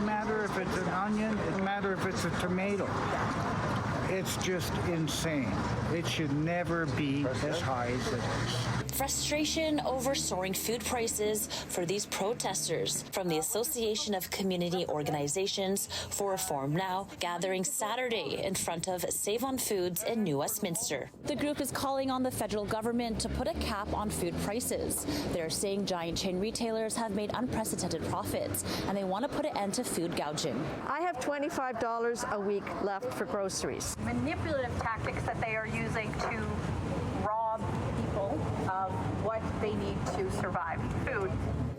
doesn't matter if it's an onion, it doesn't matter if it's a tomato. It's just insane. It should never be as high as it is. Frustration over soaring food prices for these protesters from the Association of Community Organizations for Reform Now, gathering Saturday in front of Save-on-Foods in New Westminster. The group is calling on the federal government to put a cap on food prices. They're saying giant chain retailers have made unprecedented profits, and they want to put an end to food gouging. I have $25 a week left for groceries. Manipulative tactics that they are using to rob people of what they need to survive, food.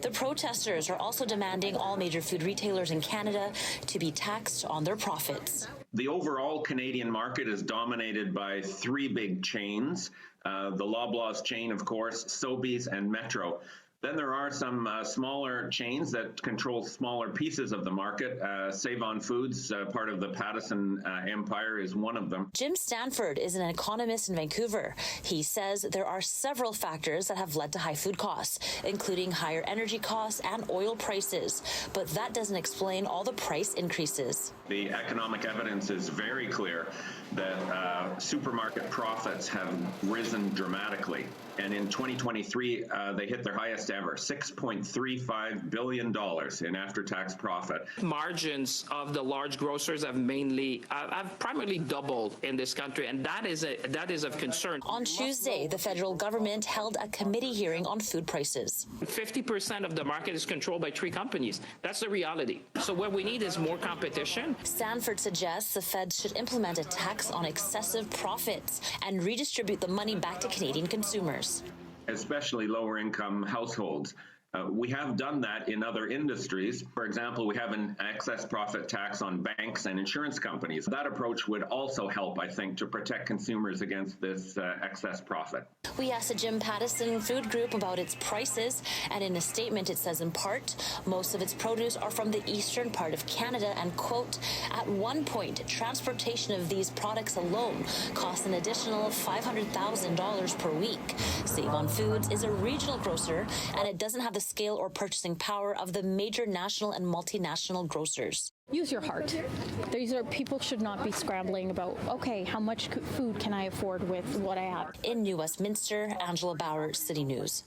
The protesters are also demanding all major food retailers in Canada to be taxed on their profits. The overall Canadian market is dominated by three big chains, the Loblaws chain, of course, Sobeys, and Metro. Then there are some smaller chains that control smaller pieces of the market. Save-on-Foods, part of the Pattison empire, is one of them. Jim Stanford is an economist in Vancouver. He says there are several factors that have led to high food costs, including higher energy costs and oil prices. But that doesn't explain all the price increases. The economic evidence is very clear that supermarket profits have risen dramatically. And in 2023, they hit their highest ever, $6.35 billion in after-tax profit. Margins of the large grocers have primarily doubled in this country, and that is of concern. On Tuesday, the federal government held a committee hearing on food prices. 50% of the market is controlled by three companies. That's the reality. So what we need is more competition. Stanford suggests the Fed should implement a tax on excessive profits and redistribute the money back to Canadian consumers. Especially lower-income households. We have done that in other industries. For example, we have an excess profit tax on banks and insurance companies. That approach would also help, I think, to protect consumers against this excess profit. We asked the Jim Pattison Food Group about its prices, and in a statement it says in part, most of its produce are from the eastern part of Canada, and quote, at one point, transportation of these products alone cost an additional $500,000 per week. Save-on-Foods is a regional grocer, and it doesn't have the scale or purchasing power of the major national and multinational grocers. Use your heart. People should not be scrambling about, okay, how much food can I afford with what I have? In New Westminster, Angela Bauer, City News.